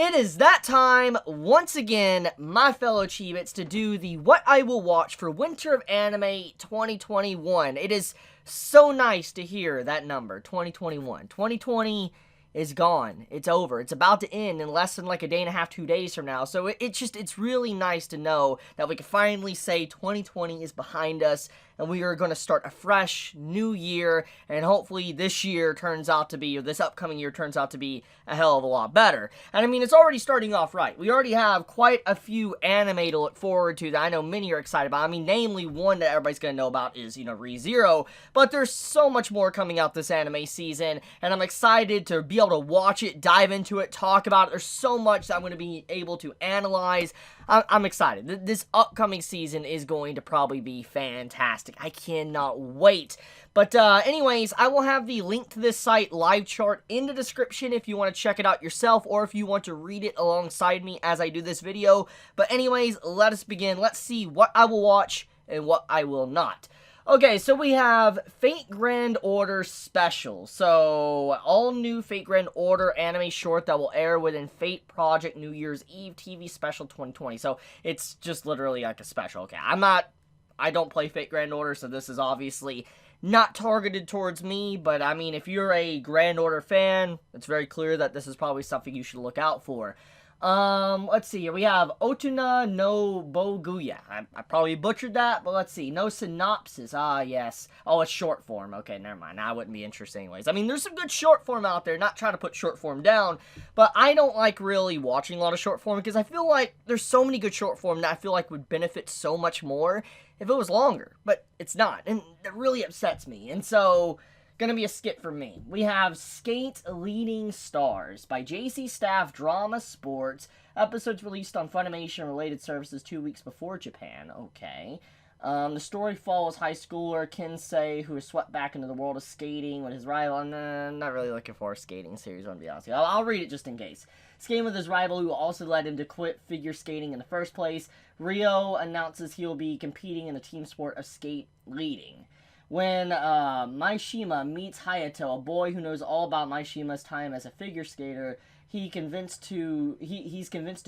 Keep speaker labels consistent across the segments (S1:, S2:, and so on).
S1: It is that time, once again, my fellow Chibits, to do the What I Will Watch for Winter of Anime 2021. It is so nice to hear that number, 2021. 2020 is gone. It's over. It's about to end in less than like a day and a half, 2 days from now. So it's really nice to know that we can finally say 2020 is behind us and we are going to start a fresh new year, and hopefully this year turns out to be, or this upcoming year turns out to be a hell of a lot better. And I mean, it's already starting off right. We already have quite a few anime to look forward to that I know many are excited about. I mean, namely one that everybody's going to know about is, ReZero, but there's so much more coming out this anime season, and I'm excited to be able to watch it, dive into it, talk about it. There's so much that I'm going to be able to analyze. I'm excited. This upcoming season is going to probably be fantastic. I cannot wait. But anyways, I will have the link to this site live chart in the description if you want to check it out yourself or if you want to read it alongside me as I do this video. But anyways, let us begin. Let's see what I will watch and what I will not. Okay, so we have Fate Grand Order Special. So, all new Fate Grand Order anime short that will air within Fate Project New Year's Eve TV Special 2020. So, it's just literally like a special. Okay, I don't play Fate Grand Order, so this is obviously not targeted towards me. But, I mean, if you're a Grand Order fan, it's very clear that this is probably something you should look out for. Let's see here. We have Otuna no Boguya. I probably butchered that, but let's see. No synopsis. Ah, yes. Oh, it's short form. Okay, never mind. I wouldn't be interested anyways. I mean, there's some good short form out there. Not trying to put short form down, but I don't like really watching a lot of short form because I feel like there's so many good short form that I feel like would benefit so much more if it was longer, but it's not, and it really upsets me, and so gonna be a skip for me. We have Skate Leading Stars by JC Staff Drama Sports. Episodes released on Funimation and related services 2 weeks before Japan. Okay. The story follows high schooler Kensei, who is swept back into the world of skating with his rival. Not really looking for a skating series, I'm gonna be honest with you. I'll read it just in case. Skating with his rival, who also led him to quit figure skating in the first place. Ryo announces he will be competing in the team sport of skate leading. When Maishima meets Hayato, a boy who knows all about Maishima's time as a figure skater, he's convinced to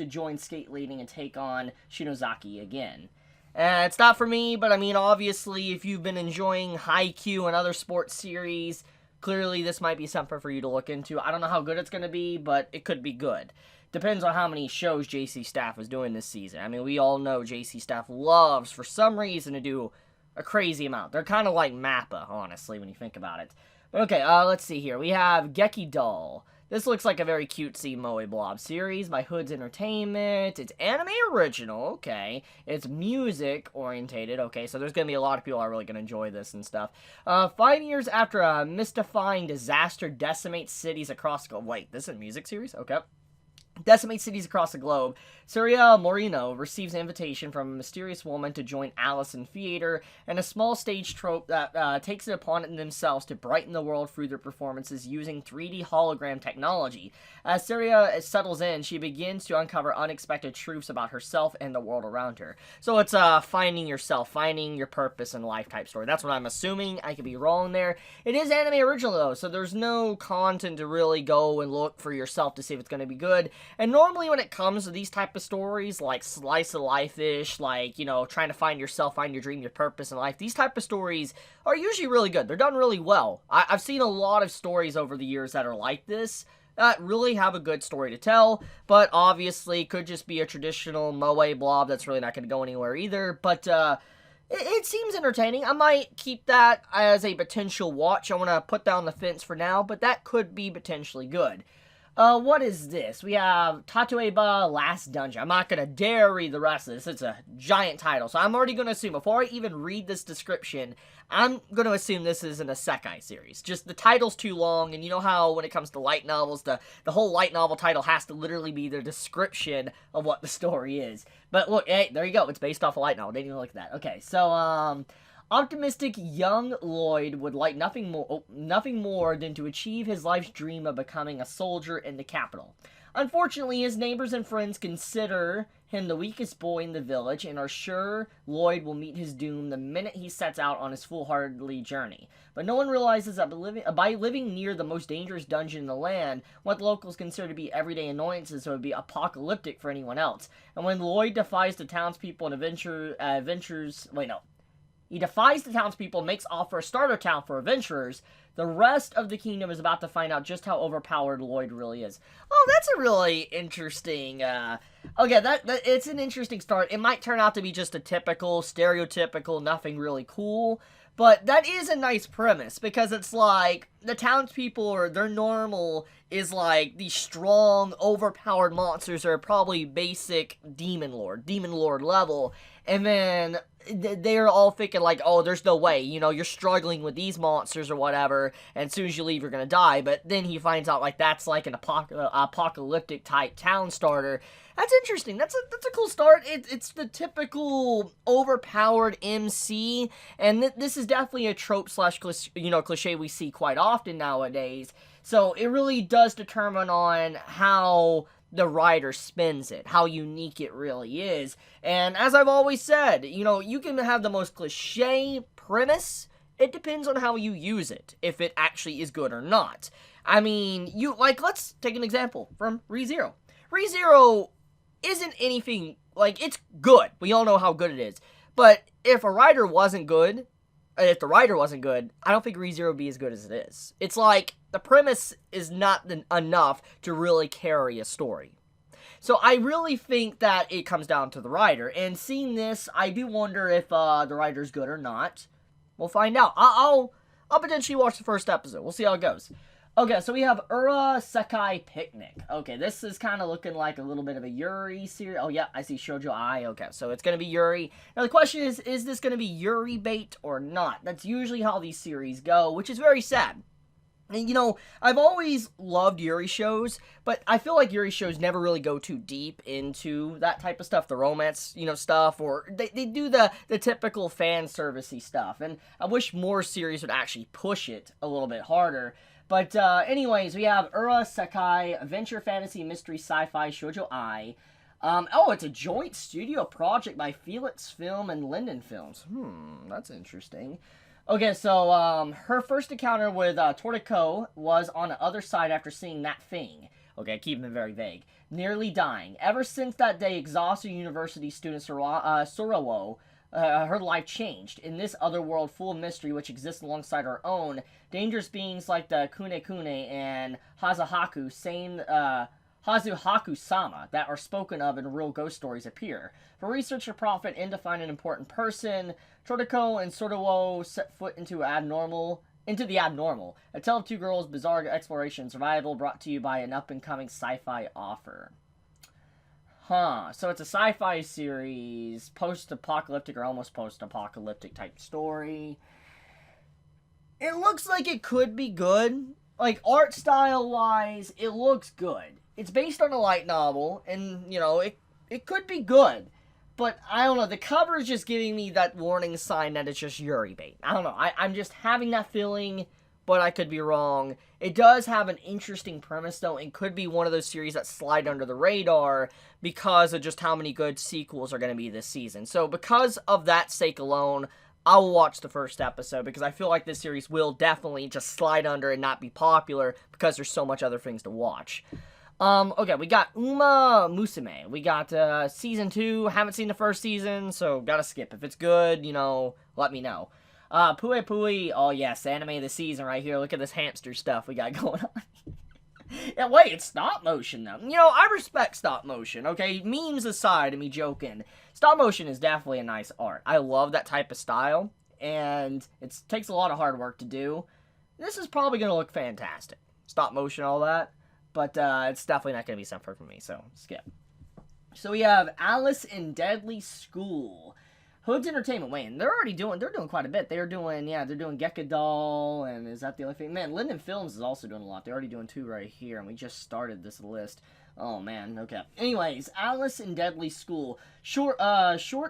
S1: join skate leading and take on Shinozaki again. It's not for me, but I mean, obviously, if you've been enjoying Haikyuu and other sports series, clearly this might be something for you to look into. I don't know how good it's going to be, but it could be good. Depends on how many shows JC Staff is doing this season. I mean, we all know JC Staff loves, for some reason, to do a crazy amount. They're kind of like Mappa, honestly, when you think about it. But okay, let's see here. We have Geki Doll. This looks like a very cutesy Moe Blob series by Hoods Entertainment. It's anime original, okay. It's music orientated, okay, so there's going to be a lot of people who are really going to enjoy this and stuff. 5 years after a mystifying disaster decimates cities across the globe. Wait, this is a music series? Okay. Decimates cities across the globe, Surya Morino receives an invitation from a mysterious woman to join Alice in Theater, and a small stage troupe that takes it upon themselves to brighten the world through their performances using 3D hologram technology. As Surya settles in, she begins to uncover unexpected truths about herself and the world around her. So it's finding yourself, finding your purpose in life type story. That's what I'm assuming. I could be wrong there. It is anime original though, so there's no content to really go and look for yourself to see if it's going to be good. And normally when it comes to these type of stories, like slice of life-ish, like, trying to find yourself, find your dream, your purpose in life, these type of stories are usually really good. They're done really well. I've seen a lot of stories over the years that are like this, that really have a good story to tell, but obviously could just be a traditional Moe blob that's really not going to go anywhere either, but it seems entertaining. I might keep that as a potential watch. I want to put that on the fence for now, but that could be potentially good. What is this? We have Tatoeba Last Dungeon. I'm not gonna dare read the rest of this. It's a giant title. So I'm already gonna assume, before I even read this description, I'm gonna assume this is an isekai series. Just the title's too long, and you know how when it comes to light novels, the whole light novel title has to literally be the description of what the story is. But look, hey, there you go. It's based off a light novel. Didn't even look at that. Okay, so, optimistic young Lloyd would like nothing more than to achieve his life's dream of becoming a soldier in the capital. Unfortunately, his neighbors and friends consider him the weakest boy in the village and are sure Lloyd will meet his doom the minute he sets out on his foolhardy journey. But no one realizes that by living near the most dangerous dungeon in the land, what the locals consider to be everyday annoyances would be apocalyptic for anyone else. And when Lloyd defies the townspeople and he defies the townspeople and makes off for a starter town for adventurers, the rest of the kingdom is about to find out just how overpowered Lloyd really is. Oh, that's a really interesting, it's an interesting start. It might turn out to be just a typical, stereotypical, nothing really cool, but that is a nice premise, because it's like, the townspeople, or their normal, is like, these strong, overpowered monsters are probably basic demon lord level, and then they're all thinking like, oh, there's no way, you're struggling with these monsters or whatever, and as soon as you leave, you're gonna die. But then he finds out like that's like an apocalyptic type town starter. That's interesting. That's a cool start. It's the typical overpowered MC, and this is definitely a trope slash cliche we see quite often nowadays. So it really does determine on how the writer spins it, how unique it really is. And as I've always said, you can have the most cliche premise. It depends on how you use it, if it actually is good or not. I mean, let's take an example from ReZero. ReZero isn't anything, it's good. We all know how good it is. But if the writer wasn't good, I don't think ReZero would be as good as it is. It's like, the premise is not enough to really carry a story. So I really think that it comes down to the writer. And seeing this, I do wonder if the writer's good or not. We'll find out. I'll potentially watch the first episode. We'll see how it goes. Okay, so we have Ura Sakai Picnic. Okay, this is kind of looking like a little bit of a Yuri series. Oh, yeah, I see Shoujo Ai. Okay, so it's going to be Yuri. Now, the question is this going to be Yuri bait or not? That's usually how these series go, which is very sad. And, I've always loved Yuri shows, but I feel like Yuri shows never really go too deep into that type of stuff, the romance, stuff, or they do the typical fan servicey stuff, and I wish more series would actually push it a little bit harder. But anyways, we have Ura Sakai, Adventure, Fantasy, Mystery, Sci-Fi, Shoujo Ai. It's a joint studio project by Felix Film and Linden Films. That's interesting. Okay, so her first encounter with Toriko was on the other side after seeing that thing. Okay, keeping it very vague. Nearly dying. Ever since that day, exhausted university student Sorowo, her life changed. In this other world full of mystery which exists alongside our own, dangerous beings like the Kune and Hazuhaku-sama that are spoken of in real ghost stories appear. For research or profit and to find an important person, Toriko and Sorowo set foot into the abnormal. A tale of two girls, bizarre exploration and survival, brought to you by an up-and-coming sci-fi offer. So it's a sci-fi series, post-apocalyptic or almost post-apocalyptic type story. It looks like it could be good. Like, art style-wise, it looks good. It's based on a light novel, and, it could be good. But, I don't know, the cover is just giving me that warning sign that it's just Yuri bait. I don't know, I'm just having that feeling, but I could be wrong. It does have an interesting premise, though, and could be one of those series that slide under the radar because of just how many good sequels are going to be this season. So, because of that sake alone, I will watch the first episode, because I feel like this series will definitely just slide under and not be popular, because there's so much other things to watch. Okay, we got Uma Musume. We got, season 2. Haven't seen the first season, so gotta skip. If it's good, let me know. Pui Pui. Oh, yes, anime of the season right here. Look at this hamster stuff we got going on. Yeah, wait, it's stop motion, though. I respect stop motion, okay? Memes aside and me joking. Stop motion is definitely a nice art. I love that type of style, and it takes a lot of hard work to do. This is probably going to look fantastic. Stop motion, all that. But it's definitely not going to be something for me, so skip. So we have Alice in Deadly School. Hood's Entertainment. Wait, they're doing quite a bit. They're doing Gekadol, and is that the only thing? Man, Linden Films is also doing a lot. They're already doing 2 right here, and we just started this list. Oh, man, okay. Anyways, Alice in Deadly School. Short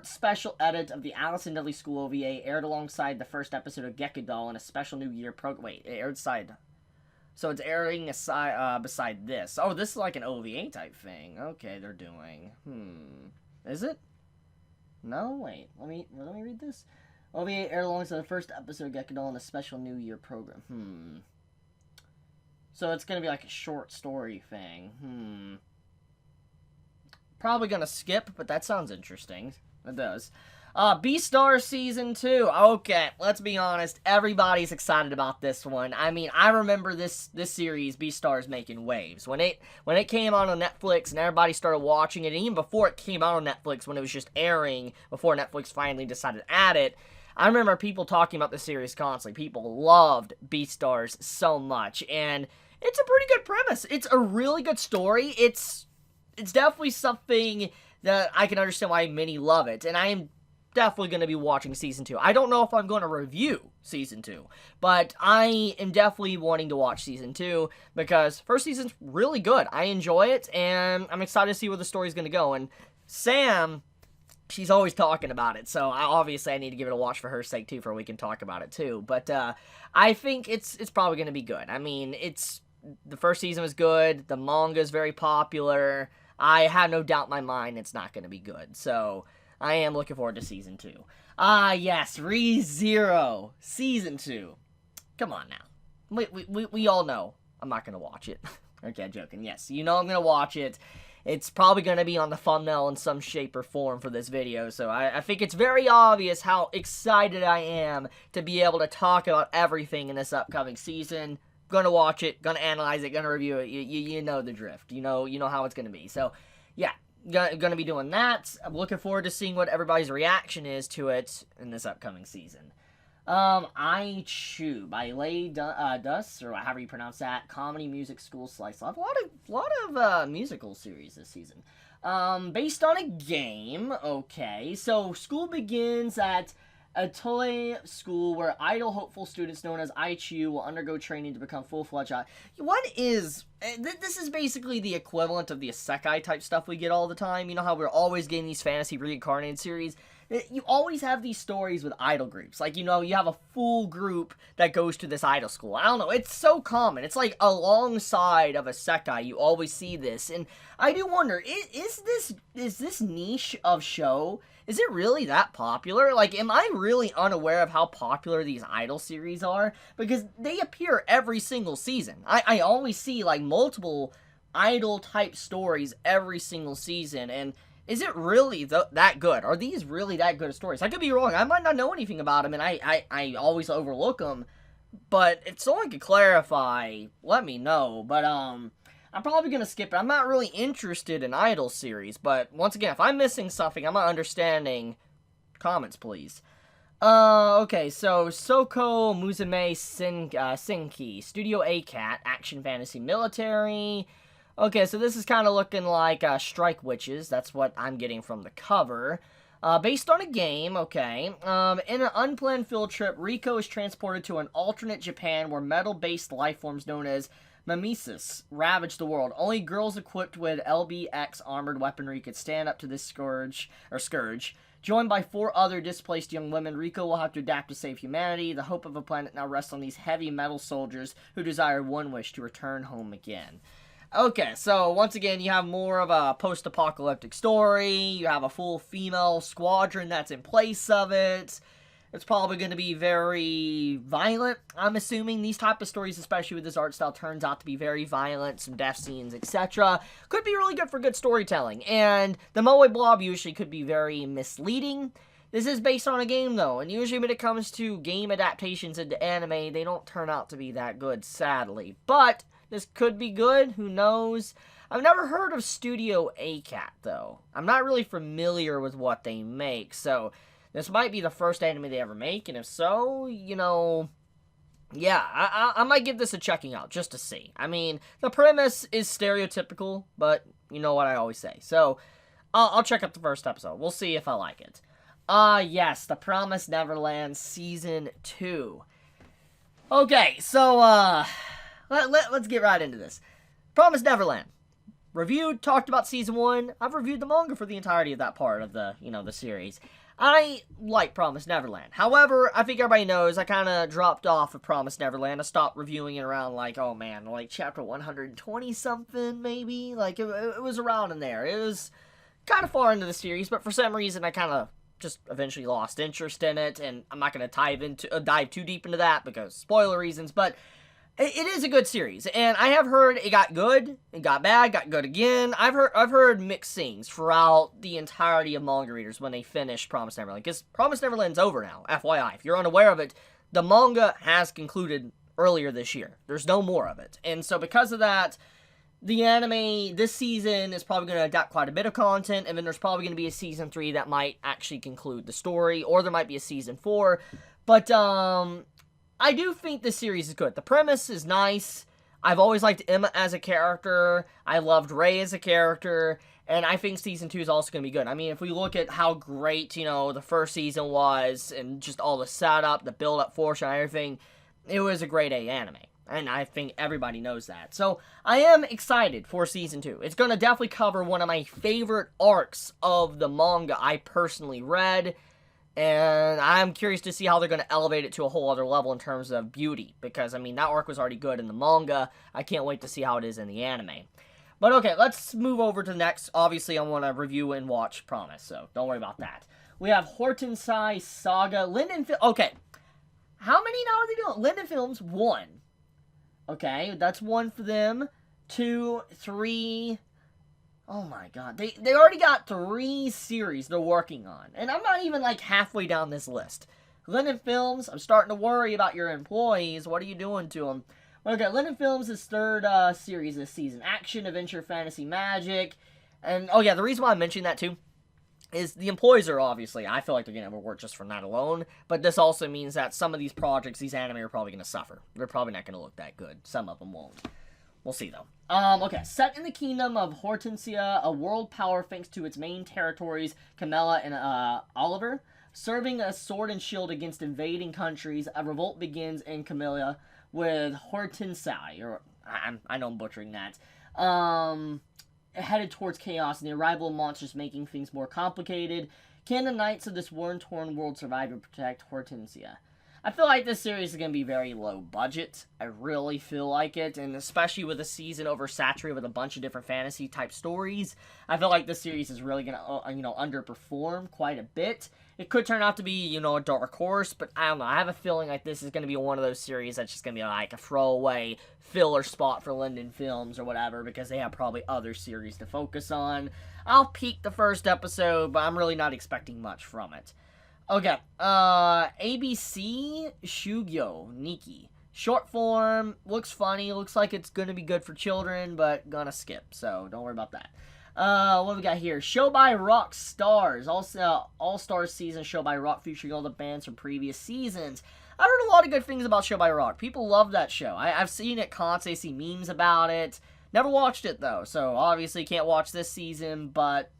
S1: special edit of the Alice in Deadly School OVA aired alongside the first episode of Gekadol in a special New Year program. Wait, it aired side... So it's airing beside this. Oh, this is like an OVA type thing. Okay, they're doing. Is it? No, wait. Let me read this. OVA aired alongside the first episode Gekidol in a special New Year program. So it's gonna be like a short story thing. Probably gonna skip, but that sounds interesting. It does. Beastars Season 2. Okay, let's be honest. Everybody's excited about this one. I mean, I remember this series, Beastars, making waves. When it came out on Netflix and everybody started watching it, and even before it came out on Netflix, when it was just airing, before Netflix finally decided to add it, I remember people talking about the series constantly. People loved Beastars so much, and it's a pretty good premise. It's a really good story. It's definitely something that I can understand why many love it, and I am definitely going to be watching Season 2. I don't know if I'm going to review Season 2, but I am definitely wanting to watch Season 2, because first season's really good. I enjoy it, and I'm excited to see where the story's going to go, and Sam, she's always talking about it, so obviously I need to give it a watch for her sake, too, for we can talk about it, too, but I think it's probably going to be good. I mean, the first season was good, the manga's very popular. I have no doubt in my mind it's not going to be good, so I am looking forward to Season 2. Yes, ReZero, Season 2. Come on now. We all know I'm not going to watch it. Okay, joking. Yes, you know I'm going to watch it. It's probably going to be on the thumbnail in some shape or form for this video, so I think it's very obvious how excited I am to be able to talk about everything in this upcoming season. Gonna watch it, gonna analyze it, gonna review it. You know the drift. You know how it's gonna be. So, yeah, gonna be doing that. I'm looking forward to seeing what everybody's reaction is to it in this upcoming season. I Chew by Lay Dus, or however you pronounce that, comedy music school slice. A lot of musical series this season. Based on a game. Okay, so school begins at a toy school where idle, hopeful students known as Aichu will undergo training to become full-fledged. This is basically the equivalent of the isekai type stuff we get all the time. You know how we're always getting these fantasy reincarnated series? You always have these stories with idol groups. Like, you have a full group that goes to this idol school. I don't know, it's so common. It's like alongside of isekai, you always see this. And I do wonder, is this niche of show, is it really that popular? Like, am I really unaware of how popular these idol series are? Because they appear every single season. I always see, like, multiple idol-type stories every single season, and is it really that good? Are these really that good of stories? I could be wrong. I might not know anything about them, and I always overlook them. But if someone could clarify, let me know. But, I'm probably going to skip it. I'm not really interested in idol series. But, once again, if I'm missing something, I'm not understanding, comments, please. Okay, so Soko Musume Senki, Studio A-Cat, Action Fantasy Military. Okay, so this is kind of looking like Strike Witches. That's what I'm getting from the cover. Based on a game, okay. In an unplanned field trip, Riko is transported to an alternate Japan where metal-based lifeforms known as mimesis ravage the world. Only girls equipped with LBX armored weaponry could stand up to this scourge. Joined by 4 other displaced young women, Riko will have to adapt to save humanity. The hope of a planet now rests on these heavy metal soldiers who desire one wish: to return home again. Okay, so once again, you have more of a post-apocalyptic story. You have a full female squadron that's in place of it. It's probably going to be very violent. I'm assuming these type of stories, especially with this art style, turns out to be very violent, some death scenes, etc. Could be really good for good storytelling. And the Moe Blob usually could be very misleading. This is based on a game, though, and usually when it comes to game adaptations into anime, they don't turn out to be that good, sadly. But this could be good, who knows? I've never heard of Studio A-Cat, though. I'm not really familiar with what they make, so this might be the first anime they ever make, and if so, yeah, I might give this a checking out, just to see. I mean, the premise is stereotypical, but you know what I always say. So, I'll check out the first episode. We'll see if I like it. Yes, The Promised Neverland Season 2. Okay, so, let's get right into this. Promised Neverland. Reviewed, talked about Season 1. I've reviewed the manga for the entirety of that part of the, the series. I like Promised Neverland. However, I think everybody knows I kind of dropped off of Promised Neverland. I stopped reviewing it around, like, oh man, like chapter 120-something, maybe? Like, it was around in there. It was kind of far into the series, but for some reason I kind of just eventually lost interest in it, and I'm not going to dive too deep into that because spoiler reasons, but it is a good series, and I have heard it got good, it got bad, got good again. I've heard mixed things throughout the entirety of manga readers when they finish Promised Neverland, because Promised Neverland's over now, FYI. If you're unaware of it, the manga has concluded earlier this year. There's no more of it, and so because of that, the anime this season is probably going to adapt quite a bit of content, and then there's probably going to be a season 3 that might actually conclude the story, or there might be a season 4, but, I do think this series is good. The premise is nice. I've always liked Emma as a character. I loved Ray as a character. And I think Season 2 is also going to be good. I mean, if we look at how great, the first season was, and just all the setup, the build-up, foreshadowing, everything, it was a grade A anime. And I think everybody knows that. So, I am excited for Season 2. It's going to definitely cover one of my favorite arcs of the manga I personally read. And I'm curious to see how they're going to elevate it to a whole other level in terms of beauty. Because, I mean, that arc was already good in the manga. I can't wait to see how it is in the anime. But, okay, let's move over to the next. Obviously, I want to review and watch Promise, so don't worry about that. We have Hortensai Saga. Linden Films. Okay, how many now are they doing? Linden Films, 1. Okay, that's 1 for them. 2, 3... Oh my god, they already got 3 series they're working on, and I'm not even like halfway down this list. Linden Films, I'm starting to worry about your employees. What are you doing to them? Okay, Linden Films is 3rd series this season. Action, adventure, fantasy, magic. And, oh yeah, the reason why I'm mentioning that too is the employees are obviously, I feel like they're going to overwork just for that alone, but this also means that some of these projects, these anime are probably going to suffer. They're probably not going to look that good. Some of them won't. We'll see, though. Okay, set in the kingdom of Hortensia, a world power thanks to its main territories, Camilla and Oliver. Serving a sword and shield against invading countries, a revolt begins in Camilla with Hortensai, or I know I'm butchering that, headed towards chaos and the arrival of monsters making things more complicated. Can the knights of this war-torn world survive and protect Hortensia? I feel like this series is going to be very low budget. I really feel like it, and especially with a season oversaturated with a bunch of different fantasy-type stories, I feel like this series is really going to, underperform quite a bit. It could turn out to be, a dark horse, but I don't know. I have a feeling like this is going to be one of those series that's just going to be like a throwaway filler spot for Linden Films or whatever, because they have probably other series to focus on. I'll peek the first episode, but I'm really not expecting much from it. Okay, ABC Shugyo Nikki. Short form, looks funny, looks like it's gonna be good for children, but gonna skip, so don't worry about that. What we got here? Show by Rock Stars. Also, All-Stars season show by Rock featuring all the bands from previous seasons. I heard a lot of good things about Show by Rock. People love that show. I've seen it constantly, see memes about it. Never watched it, though, so obviously can't watch this season, but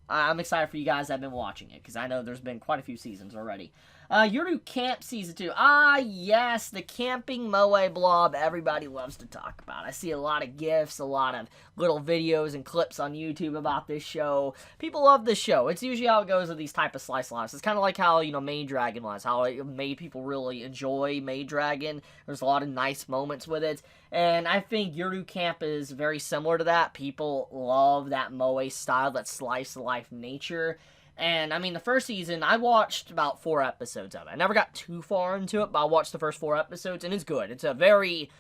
S1: I'm excited for you guys that have been watching it, because I know there's been quite a few seasons already. Yuru Camp Season 2. Ah, yes, the camping moe blob everybody loves to talk about. I see a lot of GIFs, a lot of little videos and clips on YouTube about this show. People love this show. It's usually how it goes with these type of slice lives. It's kind of like how, Maid Dragon was, how it made people really enjoy Maid Dragon. There's a lot of nice moments with it. And I think Yuru Camp is very similar to that. People love that moe style, that slice-of-life nature. And, I mean, the first season, I watched about 4 episodes of it. I never got too far into it, but I watched the first 4 episodes, and it's good. It's a very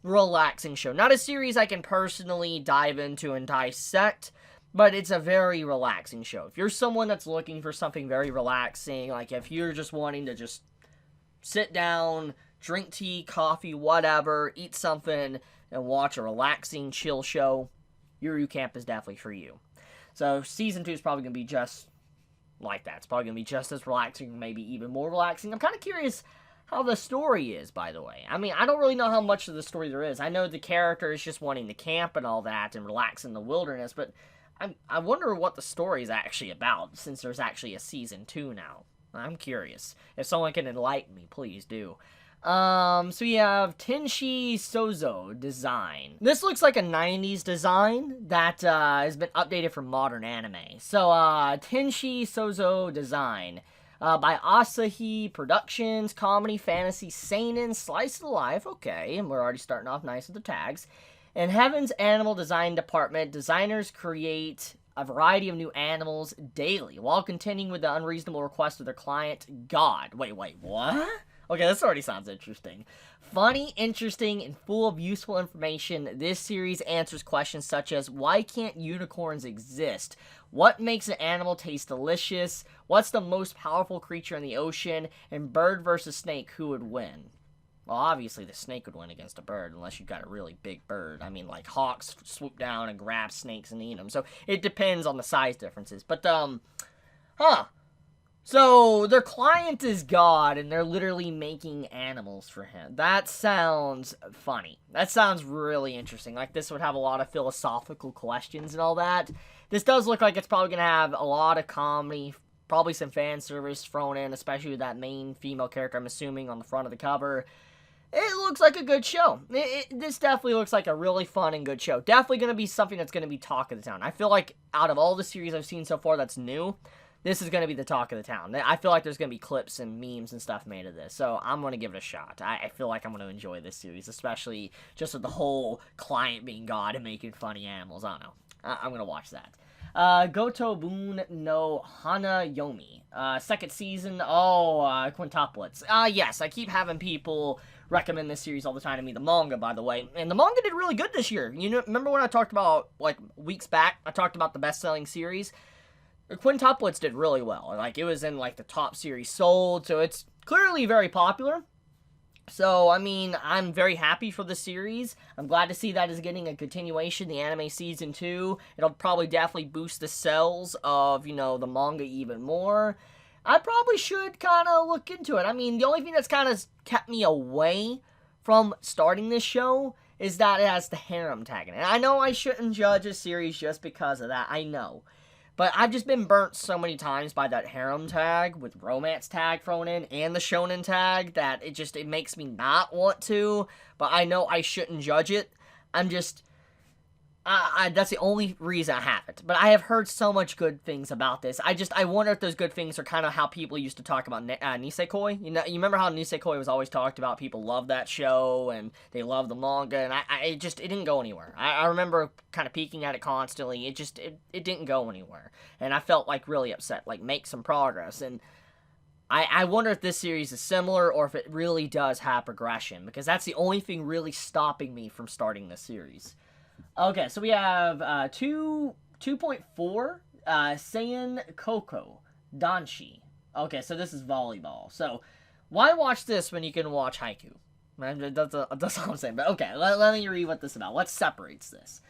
S1: relaxing show. Not a series I can personally dive into and dissect, but it's a very relaxing show. If you're someone that's looking for something very relaxing, like if you're just wanting to just sit down, drink tea, coffee, whatever, eat something, and watch a relaxing, chill show, Yuru Camp is definitely for you. So, Season 2 is probably going to be just like that. It's probably going to be just as relaxing, maybe even more relaxing. I'm kind of curious how the story is, by the way. I mean, I don't really know how much of the story there is. I know the character is just wanting to camp and all that and relax in the wilderness, but I wonder what the story is actually about, since there's actually a Season 2 now. I'm curious. If someone can enlighten me, please do. So we have Tenshi Sozo design. This looks like a 90s design that has been updated for modern anime. So Tenshi Sozo design by Asahi Productions, comedy, fantasy, seinen, slice of life. Okay, and we're already starting off nice with the tags. In Heaven's Animal Design Department, designers create a variety of new animals daily while contending with the unreasonable requests of their client, God. Wait, what? Okay, this already sounds interesting. Funny, interesting, and full of useful information, this series answers questions such as, why can't unicorns exist? What makes an animal taste delicious? What's the most powerful creature in the ocean? And bird versus snake, who would win? Well, obviously the snake would win against a bird, unless you've got a really big bird. I mean, like, hawks swoop down and grab snakes and eat them. So, it depends on the size differences. But, So, their client is God, and they're literally making animals for him. That sounds funny. That sounds really interesting. Like, this would have a lot of philosophical questions and all that. This does look like it's probably going to have a lot of comedy, probably some fan service thrown in, especially with that main female character, I'm assuming, on the front of the cover. It looks like a good show. This definitely looks like a really fun and good show. Definitely going to be something that's going to be talk of the town. I feel like out of all the series I've seen so far that's new, this is going to be the talk of the town. I feel like there's going to be clips and memes and stuff made of this, so I'm going to give it a shot. I feel like I'm going to enjoy this series, especially just with the whole client being God and making funny animals. I don't know. I'm going to watch that. Goto Bun no Hana Yomi. Second season. Quintuplets. Yes, I keep having people recommend this series all the time to me. The manga, by the way. And the manga did really good this year. You know, remember when I talked about, like, weeks back, I talked about the best-selling series? Quintuplets did really well. Like, it was in, like, the top series sold, so it's clearly very popular. So, I mean, I'm very happy for the series. I'm glad to see that is getting a continuation, the anime season 2. It'll probably definitely boost the sales of, you know, the manga even more. I probably should kind of look into it. I mean, the only thing that's kind of kept me away from starting this show is that it has the harem tag in it. And I know I shouldn't judge a series just because of that. I know. But I've just been burnt so many times by that harem tag with romance tag thrown in and the shonen tag that it makes me not want to. But I know I shouldn't judge it. I'm just... that's the only reason I haven't. But I have heard so much good things about this. I wonder if those good things are kind of how people used to talk about Nisekoi. You know, you remember how Nisekoi was always talked about? People love that show, and they love the manga, and it didn't go anywhere. I remember kind of peeking at it constantly. It didn't go anywhere. And I felt, like, really upset. Like, make some progress. And I wonder if this series is similar, or if it really does have progression, because that's the only thing really stopping me from starting this series. Okay, so we have 2.4, Seiyan Koko Danshi. Okay, so this is volleyball. So, why watch this when you can watch Haiku? That's all I'm saying. But okay, let me read what this is about. What separates this?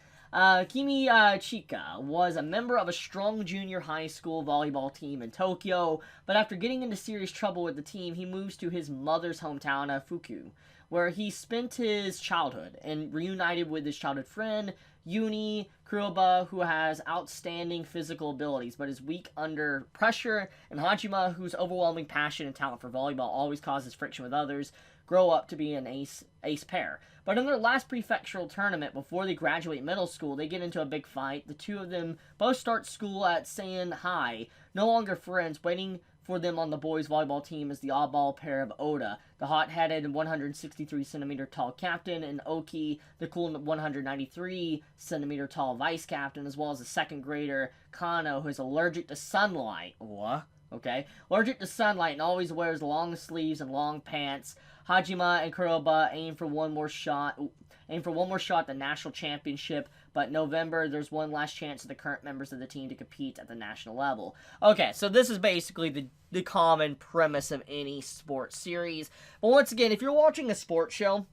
S1: Kimi Chika was a member of a strong junior high school volleyball team in Tokyo, but after getting into serious trouble with the team, he moves to his mother's hometown of Fuku, where he spent his childhood and reunited with his childhood friend, Yuni Kuroba, who has outstanding physical abilities but is weak under pressure, and Hajima, whose overwhelming passion and talent for volleyball always causes friction with others, grow up to be an ace pair. But in their last prefectural tournament, before they graduate middle school, they get into a big fight. The two of them both start school at Seiyan High, no longer friends. Waiting for them on the boys' volleyball team is the oddball pair of Oda, the hot-headed 163cm tall captain, and Oki, the cool 193cm tall vice captain, as well as a second grader, Kano, who is allergic to sunlight. What? Okay. Allergic to sunlight and always wears long sleeves and long pants. Hajima and Kuroba aim for one more shot at the national championship, but November there's one last chance for the current members of the team to compete at the national level. Okay, so this is basically the common premise of any sports series. But once again, if you're watching a sports show,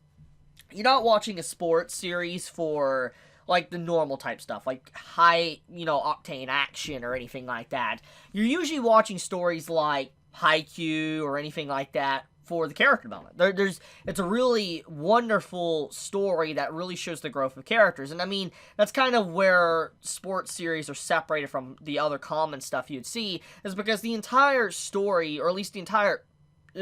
S1: you're not watching a sports series for, like, the normal type stuff, like high, octane action or anything like that. You're usually watching stories like Haikyuu or anything like that for the character development. It's a really wonderful story that really shows the growth of characters. And I mean, that's kind of where sports series are separated from the other common stuff you'd see, is because the entire story, or at least the entire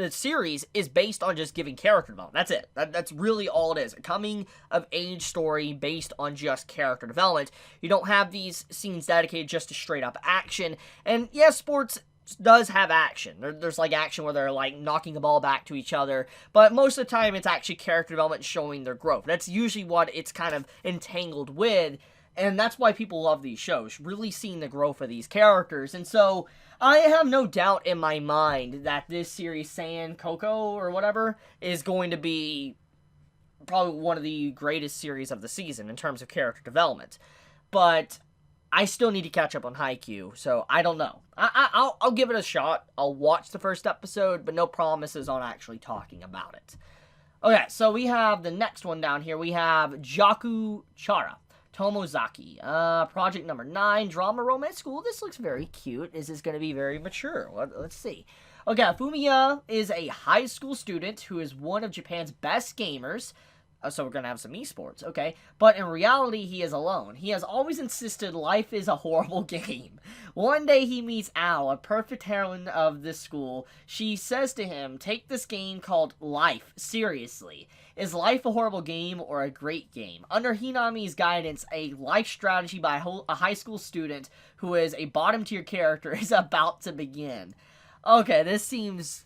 S1: series is based on just giving character development. That's it. That's really all it is. A coming of age story based on just character development. You don't have these scenes dedicated just to straight up action. And yeah, sports does have action. There's like action where they're like knocking the ball back to each other, but most of the time it's actually character development showing their growth. That's usually what it's kind of entangled with, and that's why people love these shows, really seeing the growth of these characters. And so I have no doubt in my mind that this series, Sand Coco or whatever, is going to be probably one of the greatest series of the season in terms of character development. But I still need to catch up on Haikyuu, so I don't know. I'll give it a shot. I'll watch the first episode, but no promises on actually talking about it. Okay, so we have the next one down here. We have Jaku Chara Tomozaki. Project number 9, Drama Romance School. This looks very cute. Is this going to be very mature? Let's see. Okay, Fumiya is a high school student who is one of Japan's best gamers. So we're going to have some esports, okay? But in reality, he is alone. He has always insisted life is a horrible game. One day he meets Al, a perfect heroine of this school. She says to him, take this game called Life seriously. Is life a horrible game or a great game? Under Hinami's guidance, a life strategy by a high school student who is a bottom tier character is about to begin. Okay, this seems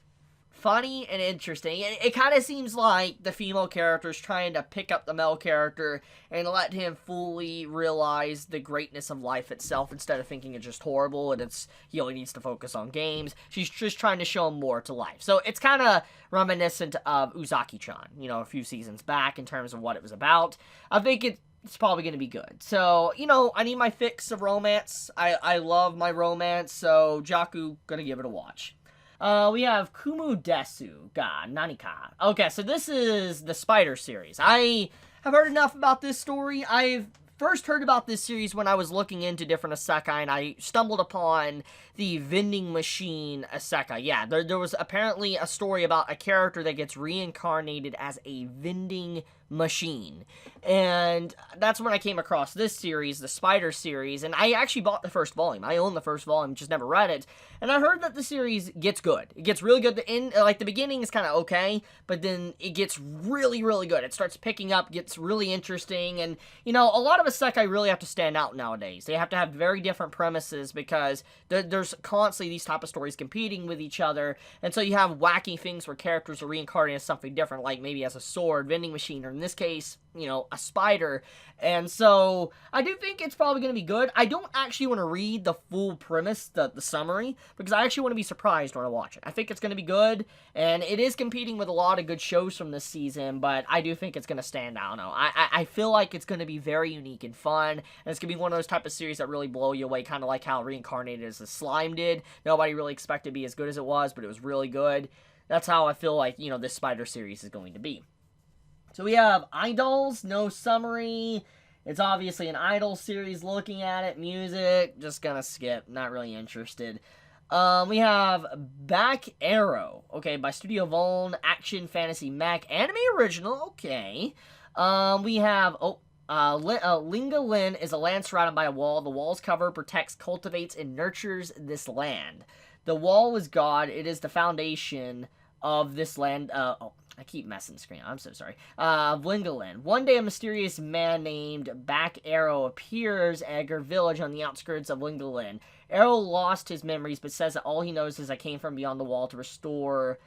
S1: funny and interesting. It kind of seems like the female character is trying to pick up the male character and let him fully realize the greatness of life itself instead of thinking it's just horrible and he only needs to focus on games. She's just trying to show him more to life. So it's kind of reminiscent of Uzaki-chan, a few seasons back in terms of what it was about. I think it's probably going to be good. So, I need my fix of romance. I love my romance, so Jaku, gonna give it a watch. We have Kumu Desu ga Nanika. Okay, so this is the Spider series. I have heard enough about this story. I've first heard about this series when I was looking into different isekai, and I stumbled upon the vending machine isekai. Yeah, there was apparently a story about a character that gets reincarnated as a vending machine. And that's when I came across this series, the Spider series, and I actually bought the first volume. I own the first volume, just never read it. And I heard that the series gets good. It gets really good. The beginning is kind of okay, but then it gets really, really good. It starts picking up, gets really interesting, and, a lot of isekai really have to stand out nowadays. They have to have very different premises because there's constantly these type of stories competing with each other, and so you have wacky things where characters are reincarnated as something different, like maybe as a sword, vending machine, or in this case, a spider. And so I do think it's probably going to be good. I don't actually want to read the full premise, the summary, because I actually want to be surprised when I watch it. I think it's going to be good, and it is competing with a lot of good shows from this season, but I do think it's going to stand out. I don't know. I feel like it's going to be very unique and fun, and it's going to be one of those type of series that really blow you away, kind of like how Reincarnated as the Slime did. Nobody really expected to be as good as it was, but it was really good. That's how I feel like, this Spider series is going to be. So we have Idols, no summary. It's obviously an Idol series. Looking at it, music, just gonna skip. Not really interested. We have Back Arrow, okay, by Studio Voln, action fantasy mech, anime original, okay. We have, Linga Lin is a land surrounded by a wall. The wall's cover protects, cultivates, and nurtures this land. The wall is God. It is the foundation of this land. I keep messing the screen. I'm so sorry. Lingaland. One day, a mysterious man named Back Arrow appears at a village on the outskirts of Lingaland. Arrow lost his memories, but says that all he knows is I came from beyond the wall to restore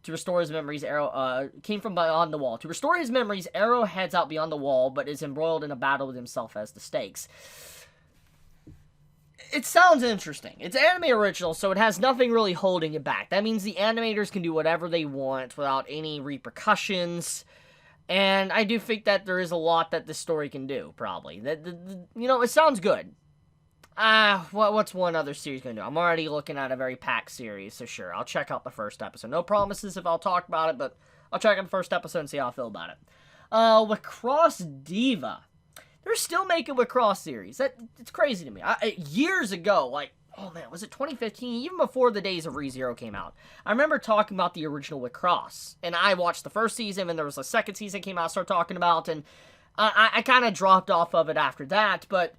S1: his memories. Arrow came from beyond the wall. To restore his memories, Arrow heads out beyond the wall, but is embroiled in a battle with himself as the stakes. It sounds interesting. It's anime original, so it has nothing really holding it back. That means the animators can do whatever they want without any repercussions. And I do think that there is a lot that this story can do, probably. It sounds good. What's one other series going to do? I'm already looking at a very packed series, so sure, I'll check out the first episode. No promises if I'll talk about it, but I'll check out the first episode and see how I feel about it. Lacrosse Diva. They're still making Lacrosse series. It's crazy to me. Years ago, was it 2015? Even before the days of ReZero came out, I remember talking about the original Lacrosse. And I watched the first season, and there was a second season came out I started talking about, and I kind of dropped off of it after that, but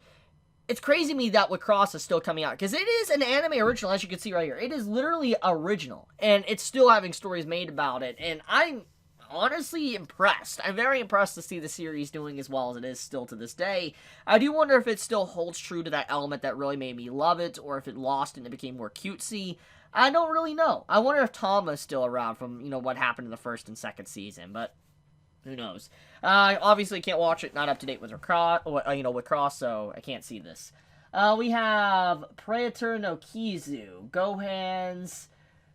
S1: it's crazy to me that Lacrosse is still coming out, because it is an anime original, as you can see right here. It is literally original, and it's still having stories made about it, and I'm honestly impressed. I'm very impressed to see the series doing as well as it is still to this day. I do wonder if it still holds true to that element that really made me love it, or if it lost and it became more cutesy. I don't really know. I wonder if Tama is still around from, you know, what happened in the first and second season, but who knows? I obviously can't watch it, not up to date with Lacrosse, so I can't see this. We have Praetor no Kizu, Gohan's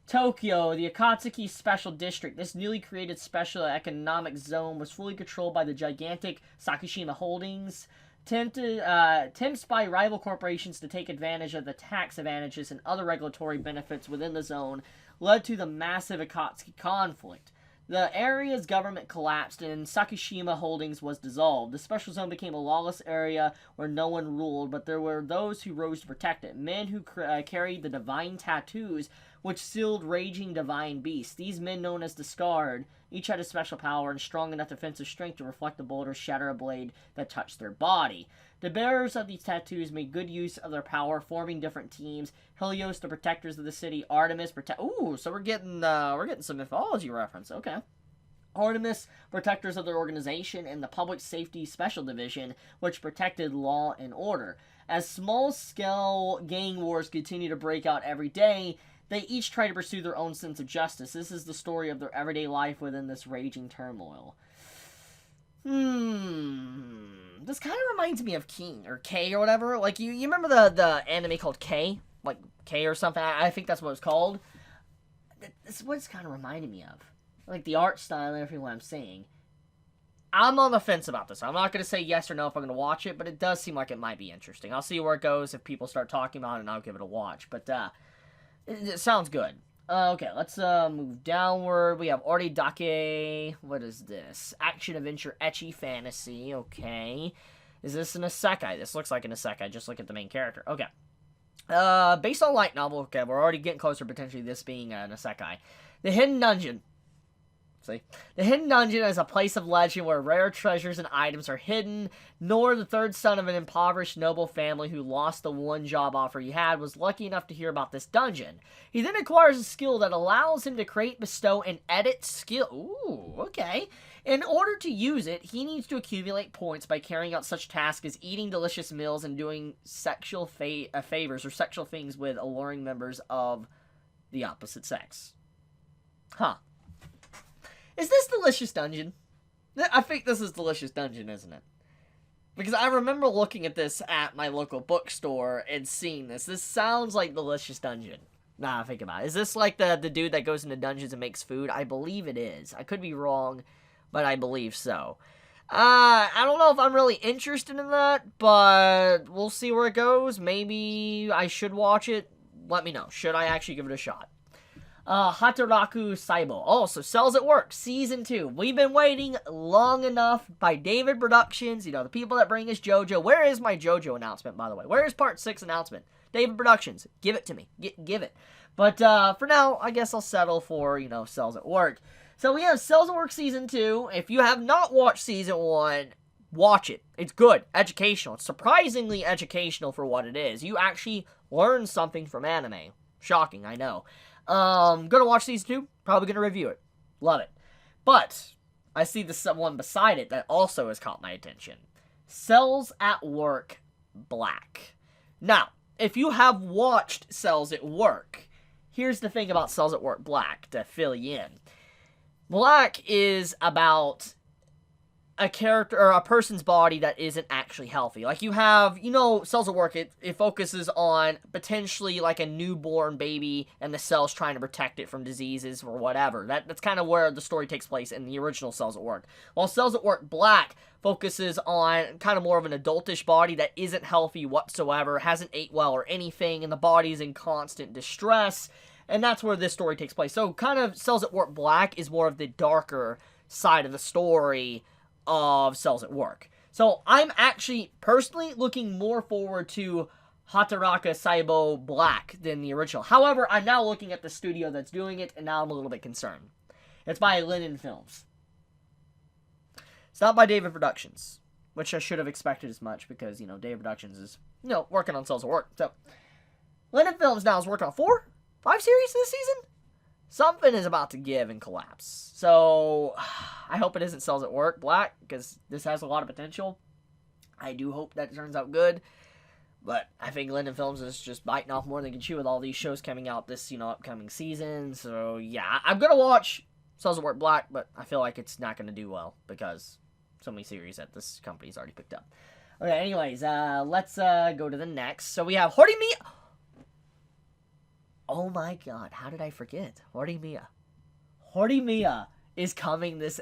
S1: Tokyo, the Akatsuki Special District. This newly created special economic zone was fully controlled by the gigantic Sakishima Holdings, tempts by rival corporations to take advantage of the tax advantages and other regulatory benefits within the zone, led to the massive Akatsuki conflict. The area's government collapsed and Sakishima Holdings was dissolved. The special zone became a lawless area where no one ruled, but there were those who rose to protect it. Men who carried the divine tattoos, which sealed raging divine beasts. These men, known as the Scarred, each had a special power and strong enough defensive strength to reflect the bolt or shatter a blade that touched their body. The bearers of these tattoos made good use of their power, forming different teams. Helios, the protectors of the city. Artemis, ooh, so we're getting some mythology reference. Okay. Artemis, protectors of their organization, and the Public Safety Special Division, which protected law and order. As small-scale gang wars continue to break out every day, they each try to pursue their own sense of justice. This is the story of their everyday life within this raging turmoil. This kind of reminds me of King, or K, or whatever. Like, you remember the anime called K? Like, K or something? I think that's what it's called. This is what it's kind of reminding me of. Like, the art style and everything, what I'm saying. I'm on the fence about this. I'm not going to say yes or no if I'm going to watch it, but it does seem like it might be interesting. I'll see where it goes. If people start talking about it, and I'll give it a watch. But, it sounds good. Okay, let's move downward. We have Oridake. What is this? Action, adventure, ecchi, fantasy. Okay. Is this an isekai? This looks like an isekai. Just look at the main character. Okay. Based on light novel. Okay, we're already getting closer, potentially this being an isekai. The Hidden Dungeon. See? The Hidden Dungeon is a place of legend where rare treasures and items are hidden. Nor, the third son of an impoverished noble family who lost the one job offer he had, was lucky enough to hear about this dungeon. He then acquires a skill that allows him to create, bestow, and edit skill. Ooh, okay. In order to use it, he needs to accumulate points by carrying out such tasks as eating delicious meals and doing sexual favors or sexual things with alluring members of the opposite sex. Huh. Is this Delicious Dungeon? I think this is Delicious Dungeon, isn't it? Because I remember looking at this at my local bookstore and seeing this. This sounds like Delicious Dungeon. Nah, think about it. Is this like the dude that goes into dungeons and makes food? I believe it is. I could be wrong, but I believe so. I don't know if I'm really interested in that, but we'll see where it goes. Maybe I should watch it. Let me know. Should I actually give it a shot? Hataraku Saibo. Oh, so Cells at Work, Season 2. We've been waiting long enough by David Productions. You know, the people that bring us JoJo. Where is my JoJo announcement, by the way? Where is Part 6 announcement? David Productions. Give it to me. Give it. But, for now, I guess I'll settle for, you know, Cells at Work. So we have Cells at Work Season 2. If you have not watched Season 1, watch it. It's good. Educational. It's surprisingly educational for what it is. You actually learn something from anime. Shocking, I know. Gonna watch Season 2. Probably gonna review it. Love it. But, I see the one beside it that also has caught my attention. Cells at Work Black. Now, if you have watched Cells at Work, here's the thing about Cells at Work Black to fill you in. Black is about a character or a person's body that isn't actually healthy. Like you have, you know, Cells at Work, it focuses on potentially like a newborn baby and the cells trying to protect it from diseases or whatever. That's kind of where the story takes place in the original Cells at Work. While Cells at Work Black focuses on kind of more of an adultish body that isn't healthy whatsoever, hasn't ate well or anything, and the body's in constant distress. And that's where this story takes place. So kind of Cells at Work Black is more of the darker side of the story of Cells at Work. So I'm actually personally looking more forward to Hataraku Saibo Black than the original. However, I'm now looking at the studio that's doing it, and now I'm a little bit concerned. It's by Linen Films. It's not by David Productions. which I should have expected as much because, you know, Data Productions is, you know, working on Cells at Work. So, Linden Films now is working on 5 series this season? Something is about to give and collapse. So, I hope it isn't Cells at Work Black, because this has a lot of potential. I do hope that turns out good. But I think Linden Films is just biting off more than they can chew with all these shows coming out this, you know, upcoming season. So, yeah, I'm going to watch Cells at Work Black, but I feel like it's not going to do well because so many series that this company's already picked up. Okay, anyways, let's go to the next. So we have Horimiya. Oh my god, how did I forget? Horimiya. Horimiya is coming this...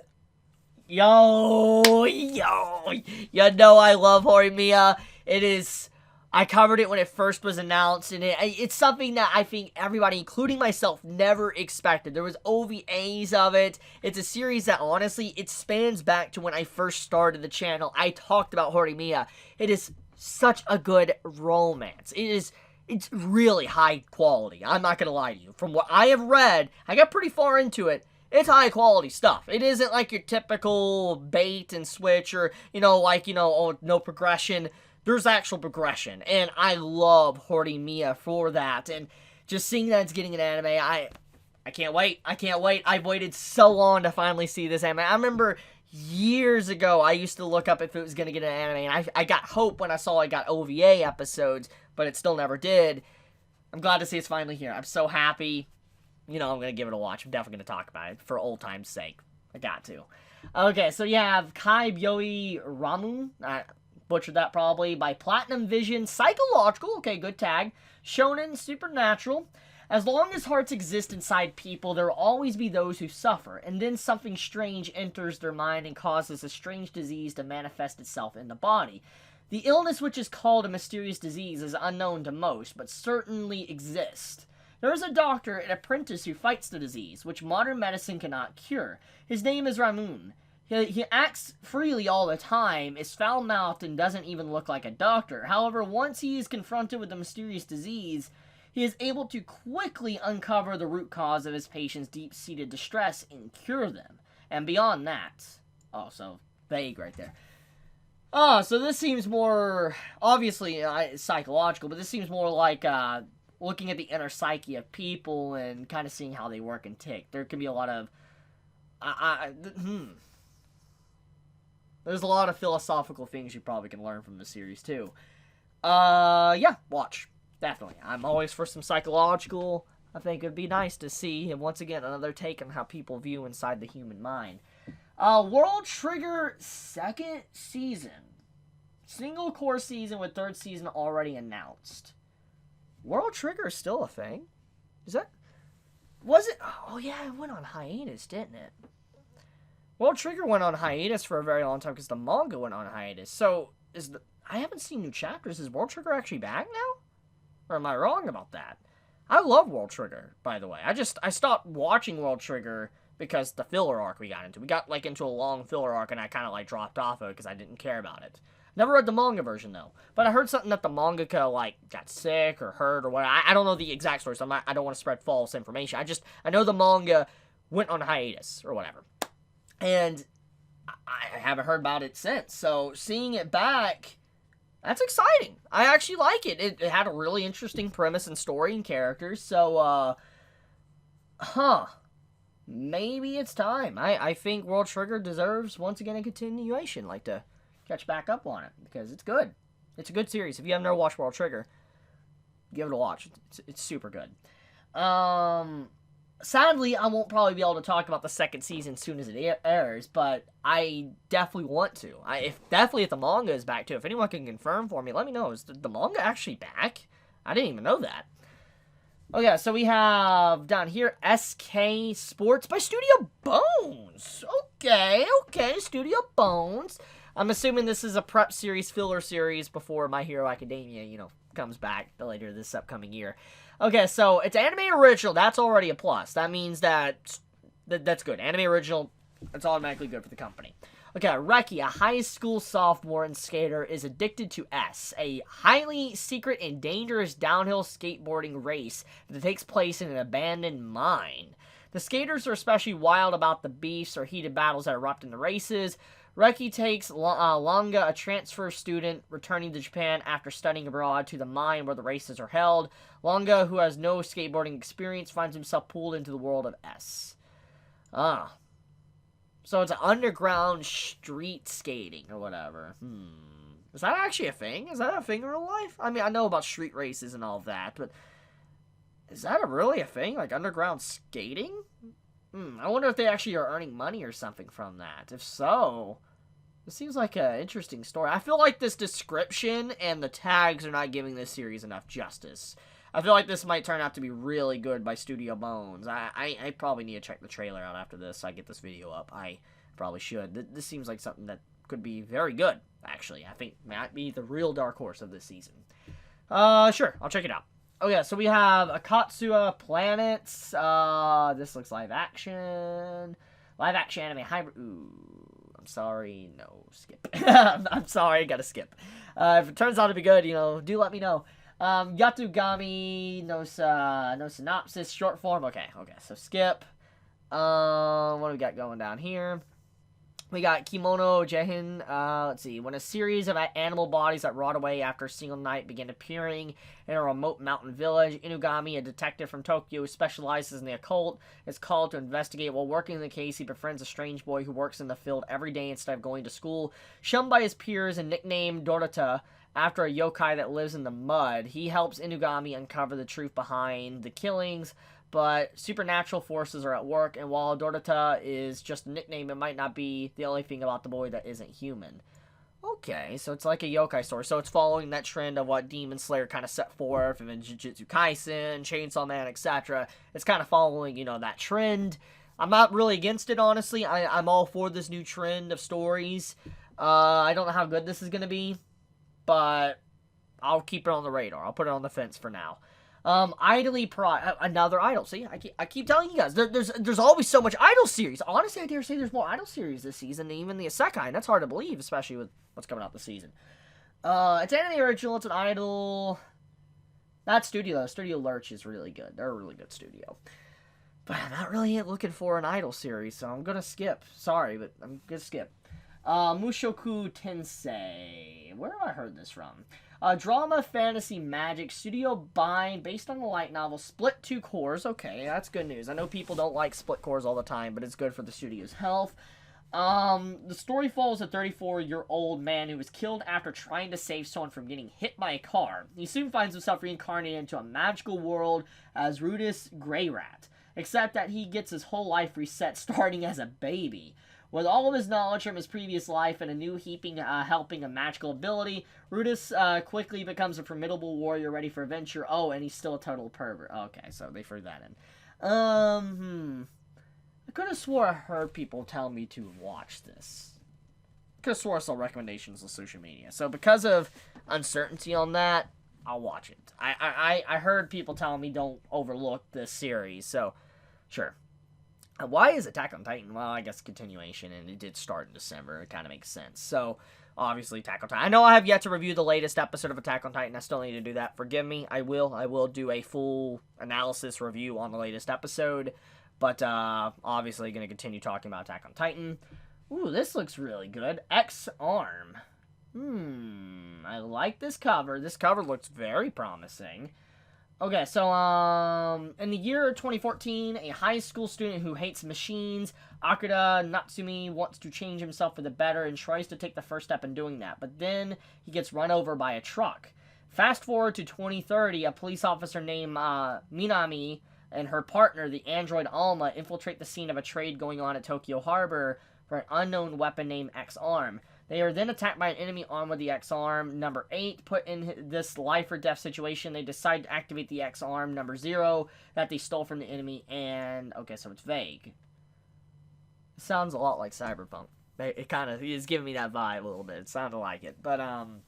S1: Yo! You know I love Horimiya. It is... I covered it when it first was announced, and it's something that I think everybody, including myself, never expected. There was OVAs of it. It's a series that, honestly, it spans back to when I first started the channel. I talked about Horimiya. It is such a good romance. It's really high quality. I'm not going to lie to you. From what I have read, I got pretty far into it. It's high quality stuff. It isn't like your typical bait and switch or, you know, like, you know, oh, no progression. There's actual progression, and I love Horimiya for that, and just seeing that it's getting an anime, I can't wait. I can't wait. I've waited so long to finally see this anime. I remember years ago, I used to look up if it was going to get an anime, and I got hope when I saw I got OVA episodes, but it still never did. I'm glad to see it's finally here. I'm so happy. You know, I'm going to give it a watch. I'm definitely going to talk about it for old time's sake. I got to. Okay, so you have Kai Byoi Ramun. Butchered that probably, by Platinum Vision. Psychological, okay, good tag. Shonen, supernatural. As long as hearts exist inside people, there will always be those who suffer, and then something strange enters their mind and causes a strange disease to manifest itself in the body. The illness, which is called a mysterious disease, is unknown to most, but certainly exists. There is a doctor and apprentice who fights the disease, which modern medicine cannot cure. His name is Ramun. He acts freely all the time, is foul-mouthed, and doesn't even look like a doctor. However, once he is confronted with the mysterious disease, he is able to quickly uncover the root cause of his patient's deep-seated distress and cure them. And beyond that... Oh, so vague right there. Oh, so this seems more... Obviously, psychological, but this seems more like looking at the inner psyche of people and kind of seeing how they work and tick. There can be a lot of... There's a lot of philosophical things you probably can learn from the series, too. Yeah, watch. Definitely. I'm always for some psychological. I think it'd be nice to see, and once again, another take on how people view inside the human mind. World Trigger 2nd season. Single core season with 3rd season already announced. World Trigger is still a thing? Is that... Was it... Oh, yeah, it went on hiatus, didn't it? World Trigger went on hiatus for a very long time because the manga went on hiatus. So, I haven't seen new chapters. Is World Trigger actually back now? Or am I wrong about that? I love World Trigger, by the way. I stopped watching World Trigger because the filler arc we got into. We got, like, into a long filler arc, and I kind of, like, dropped off of it because I didn't care about it. Never read the manga version, though. But I heard something that the mangaka, like, got sick or hurt or whatever. I don't know the exact story, so I don't want to spread false information. I know the manga went on hiatus or whatever. And I haven't heard about it since. So seeing it back, that's exciting. I actually like it. It had a really interesting premise and story and characters. So, maybe it's time. I think World Trigger deserves, once again, a continuation. Like to catch back up on it because it's good. It's a good series. If you have never watched World Trigger, give it a watch. It's super good. Sadly, I won't probably be able to talk about the 2nd season as soon as it airs, but I definitely want to. Definitely if the manga is back too. If anyone can confirm for me, let me know. Is the manga actually back? I didn't even know that. Okay, so we have down here SK Sports by Studio Bones. Okay, Studio Bones. I'm assuming this is a prep series, filler series before My Hero Academia, comes back later this upcoming year. Okay, so it's anime original. That's already a plus. That means that's good. Anime original, that's automatically good for the company. Okay, Reki, a high school sophomore and skater, is addicted to S, a highly secret and dangerous downhill skateboarding race that takes place in an abandoned mine. The skaters are especially wild about the beefs or heated battles that erupt in the races. Reki takes Langa, a transfer student returning to Japan after studying abroad, to the mine where the races are held. Langa, who has no skateboarding experience, finds himself pulled into the world of S. Ah. So it's underground street skating or whatever. Is that actually a thing? Is that a thing in real life? I mean, I know about street races and all of that, but is that really a thing? Like underground skating? I wonder if they actually are earning money or something from that. If so, this seems like an interesting story. I feel like this description and the tags are not giving this series enough justice. I feel like this might turn out to be really good by Studio Bones. I probably need to check the trailer out after this so I get this video up. I probably should. This seems like something that could be very good, actually. I think might be the real dark horse of this season. Sure, I'll check it out. Oh yeah, so we have Akatsuka Planets. This looks live action. Live action anime hybrid. Ooh, I'm sorry. No, skip. I'm sorry, gotta skip. If it turns out to be good, do let me know. Yatugami, no synopsis, short form. Okay, so skip. What do we got going down here? We got Kimono Jehen. Let's see. When a series of animal bodies that rot away after a single night begin appearing in a remote mountain village, Inugami, a detective from Tokyo who specializes in the occult, is called to investigate. While working in the case, he befriends a strange boy who works in the field every day instead of going to school. Shunned by his peers and nicknamed Dorota after a yokai that lives in the mud, he helps Inugami uncover the truth behind the killings. But supernatural forces are at work, and while Dorota is just a nickname, it might not be the only thing about the boy that isn't human. Okay, so it's like a yokai story. So it's following that trend of what Demon Slayer kind of set forth, and then Jujutsu Kaisen, Chainsaw Man, etc. It's kind of following, that trend. I'm not really against it, honestly. I'm all for this new trend of stories. I don't know how good this is going to be, but I'll keep it on the radar. I'll put it on the fence for now. Idly Pride, another Idol. See, I keep telling you guys, there's always so much Idol series. Honestly, I dare say there's more Idol series this season than even the Isekai, and that's hard to believe, especially with what's coming out this season. It's anime original, it's an Idol. That studio, though, Studio Lurch is really good. They're a really good studio. But I'm not really looking for an Idol series, so I'm gonna skip. Sorry, but I'm gonna skip. Mushoku Tensei. Where have I heard this from? Drama, fantasy, magic, studio bind, based on the light novel, split 2 cores. Okay, that's good news. I know people don't like split cores all the time, but it's good for the studio's health. The story follows a 34-year-old man who was killed after trying to save someone from getting hit by a car. He soon finds himself reincarnated into a magical world as Rudis Greyrat, except that he gets his whole life reset starting as a baby. With all of his knowledge from his previous life and a new helping a magical ability, Rudis quickly becomes a formidable warrior ready for adventure. Oh, and he's still a total pervert. Okay, so they threw that in. I could have swore I heard people tell me to watch this. I could have swore I saw recommendations on social media. So because of uncertainty on that, I'll watch it. I heard people telling me don't overlook this series, so sure. Why is Attack on Titan? Well, I guess continuation, and it did start in December. It kind of makes sense. So, obviously, Attack on Titan. I know I have yet to review the latest episode of Attack on Titan. I still need to do that. Forgive me. I will do a full analysis review on the latest episode. But, obviously, going to continue talking about Attack on Titan. Ooh, this looks really good. X-Arm. I like this cover. This cover looks very promising. Okay, so, in the year 2014, a high school student who hates machines, Akira Natsumi, wants to change himself for the better and tries to take the first step in doing that, but then he gets run over by a truck. Fast forward to 2030, a police officer named Minami and her partner, the android Alma, infiltrate the scene of a trade going on at Tokyo Harbor for an unknown weapon named X-Arm. They are then attacked by an enemy armed with the X-Arm. Number 8, put in this life-or-death situation, they decide to activate the X-Arm. Number 0, that they stole from the enemy, and... okay, so it's vague. It sounds a lot like Cyberpunk. It kind of is giving me that vibe a little bit. It sounded like it. But, man,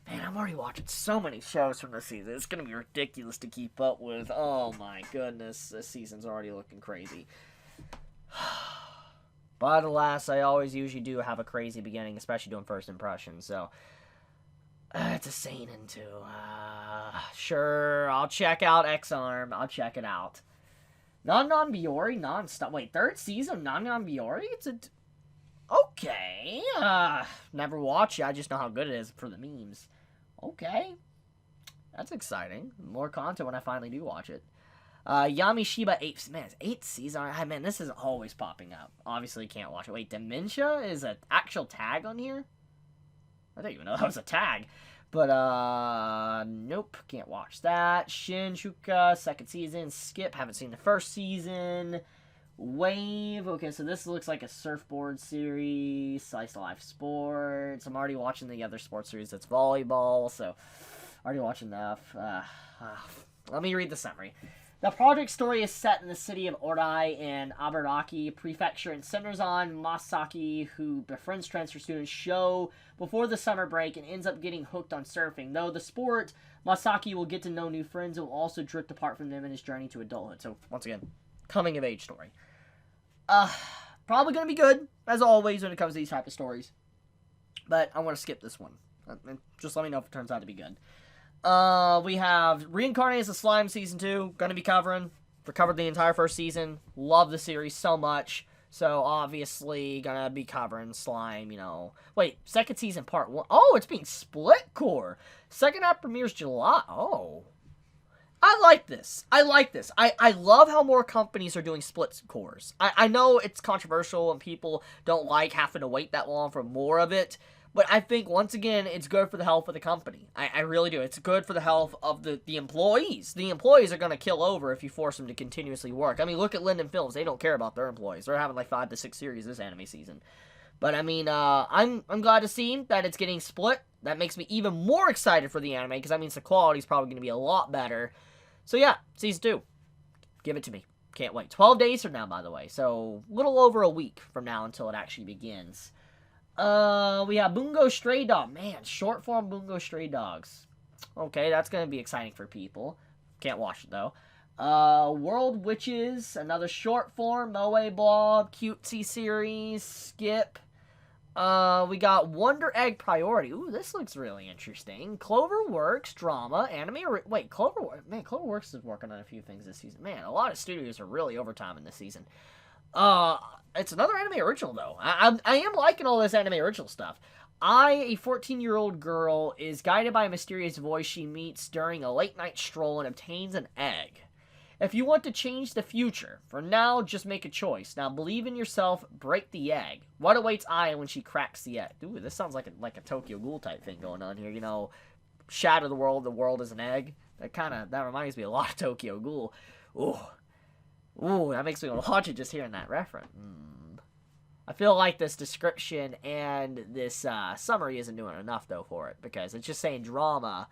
S1: I'm already watching so many shows from this season. It's going to be ridiculous to keep up with. Oh, my goodness. This season's already looking crazy. But alas, I always usually do have a crazy beginning, especially doing first impressions, so... it's a seinen, too. Sure, I'll check out X-Arm. I'll check it out. Non-Biori? Non-stop. Wait, 3rd season of Non-Biori? Okay. Never watched it. I just know how good it is for the memes. Okay. That's exciting. More content when I finally do watch it. Yamishiba 8th. Man, it's 8th season. Man, this is always popping up. Obviously, can't watch it. Wait, Dementia is an actual tag on here? I didn't even know that was a tag. But, nope. Can't watch that. Shinjuka, 2nd season. Skip. Haven't seen the 1st season. Wave. Okay, so this looks like a surfboard series. Slice of Life Sports. I'm already watching the other sports series. That's volleyball. So, already watching that. Let me read the summary. The project story is set in the city of Orai in Abaraki Prefecture and centers on Masaki, who befriends transfer students Sho before the summer break and ends up getting hooked on surfing. Though the sport, Masaki will get to know new friends and will also drift apart from them in his journey to adulthood. So, once again, coming of age story. Probably going to be good, as always, when it comes to these type of stories. But I want to skip this one. Just let me know if it turns out to be good. We have Reincarnates of Slime Season 2. Going to be covering. Covered the entire 1st season. Love the series so much. So, obviously, going to be covering Slime, you know. Wait, 2nd season part 1. Oh, it's being split core. 2nd half premieres July. Oh. I like this. I love how more companies are doing split cores. I know it's controversial and people don't like having to wait that long for more of it. But I think, once again, it's good for the health of the company. I really do. It's good for the health of the employees. The employees are going to kill over if you force them to continuously work. I mean, look at Linden Films. They don't care about their employees. They're having like 5 to 6 series this anime season. But, I mean, I'm glad to see that it's getting split. That makes me even more excited for the anime, because that means the quality is probably going to be a lot better. So, yeah, Season 2. Give it to me. Can't wait. 12 days from now, by the way. So, a little over a week from now until it actually begins. We have Bungo Stray Dog. Man, short form Bungo Stray Dogs. Okay, that's going to be exciting for people. Can't watch it, though. World Witches, another short form Moe Blob, cutesy series, Skip. We got Wonder Egg Priority. Ooh, this looks really interesting. Cloverworks drama, anime. Wait, Cloverworks is working on a few things this season. Man, a lot of studios are really overtime in this season. It's another anime original, though. I am liking all this anime original stuff. A 14-year-old girl, is guided by a mysterious voice she meets during a late-night stroll and obtains an egg. If you want to change the future, for now, just make a choice. Now, believe in yourself, break the egg. What awaits Aya when she cracks the egg? Ooh, this sounds like a Tokyo Ghoul type thing going on here. You know, shatter the world is an egg. That reminds me a lot of Tokyo Ghoul. Ooh, that makes me want to watch it just hearing that reference. I feel like this description and this summary isn't doing enough, though, for it. Because it's just saying drama,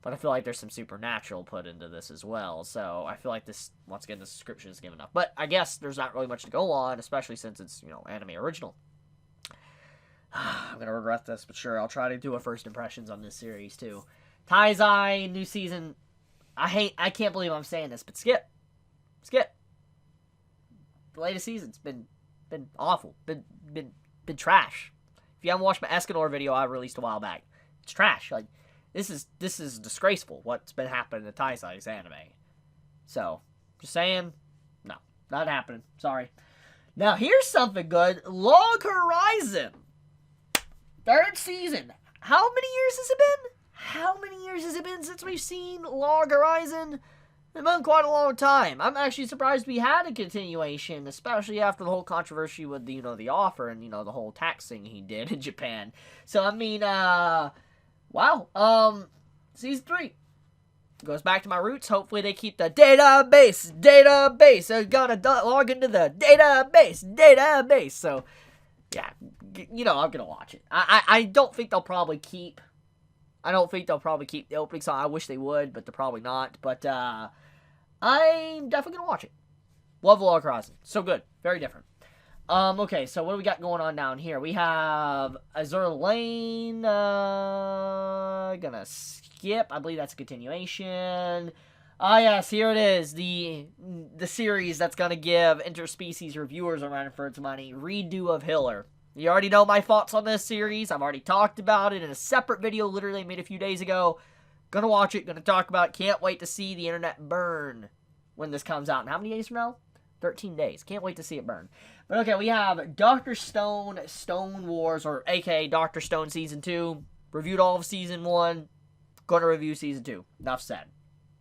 S1: but I feel like there's some supernatural put into this as well. So I feel like this, once again, the description is given enough. But I guess there's not really much to go on, especially since it's, anime original. I'm going to regret this, but sure, I'll try to do a first impressions on this series, too. Taizai, new season. I can't believe I'm saying this, but skip. The latest season's been awful. Been trash. If you haven't watched my Escanor video I released a while back, it's trash. Like, this is disgraceful what's been happening to Taizai's anime. So, just saying, no, not happening. Sorry. Now, here's something good. Log Horizon. 3rd season. How many years has it been since we've seen Log Horizon? It's been quite a long time. I'm actually surprised we had a continuation, especially after the whole controversy with the, the offer and, the whole tax thing he did in Japan. So, I mean, wow. Season 3. Goes back to my roots. Hopefully they keep the database. They're gonna log into the database. So, yeah, I'm gonna watch it. I don't think they'll probably keep the opening song. I wish they would, but they're probably not. But, I'm definitely gonna watch it. Love Log Horizon. So good. Very different. Okay, so what do we got going on down here? We have Azure Lane, gonna skip. I believe that's a continuation. Yes, here it is. The series that's gonna give interspecies reviewers a run for its money. Redo of Hiller. You already know my thoughts on this series. I've already talked about it in a separate video literally made a few days ago. Gonna watch it, gonna talk about it. Can't wait to see the internet burn when this comes out. And how many days from now? 13 days. Can't wait to see it burn. But okay, we have Dr. Stone, Stone Wars, or aka Dr. Stone Season 2. Reviewed all of Season 1. Gonna review Season 2. Enough said.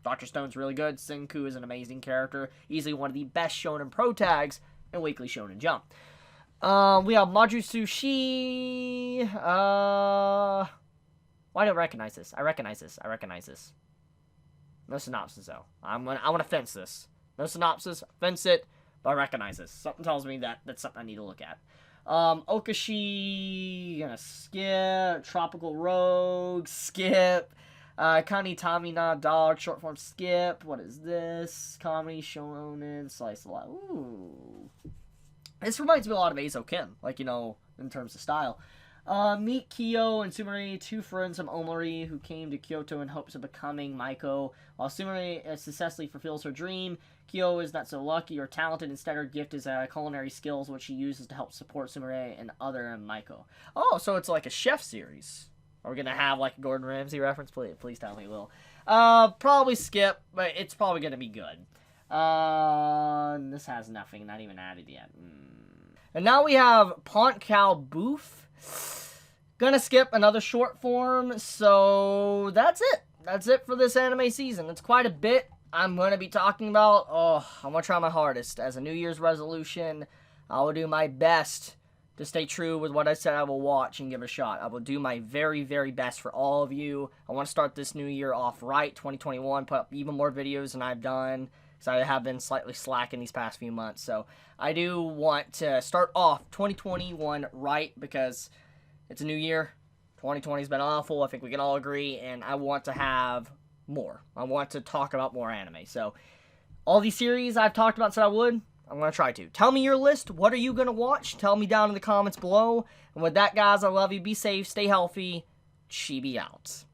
S1: Dr. Stone's really good. Senku is an amazing character. Easily one of the best shonen pro tags in Weekly Shonen Jump. We have Maju Sushi. Why do I recognize this? I recognize this. No synopsis, though. I want to fence this. No synopsis, fence it, but I recognize this. Something tells me that that's something I need to look at. Okashi, gonna skip. Tropical Rogue, skip. Kani Tamina Dog, short form, skip. What is this? Comedy, shonen, slice of life. Ooh. This reminds me a lot of Eizo Kim, like, in terms of style. Meet Kyo and Sumire, two friends from Omori who came to Kyoto in hopes of becoming Maiko. While Sumire successfully fulfills her dream, Kyo is not so lucky or talented. Instead, her gift is culinary skills, which she uses to help support Sumire and other Maiko. Oh, so it's like a chef series. Are we going to have like a Gordon Ramsay reference? Please tell me, Will. Probably skip, but it's probably going to be good. This has nothing, not even added yet. And now we have Pont Cal Boof. Gonna skip another short form, so that's it. That's it for this anime season. It's quite a bit I'm going to be talking about. I'm going to try my hardest. As a New Year's resolution, I will do my best to stay true with what I said I will watch and give it a shot. I will do my very, very best for all of you. I want to start this new year off right, 2021, put up even more videos than I've done, because I have been slightly slacking these past few months. So I do want to start off 2021 right, because it's a new year. 2020 has been awful, I think we can all agree, and I want to have more. I want to talk about more anime. So all these series I've talked about said I would, I'm going to try to. Tell me your list. What are you going to watch? Tell me down in the comments below. And with that, guys, I love you. Be safe. Stay healthy. Chibi out.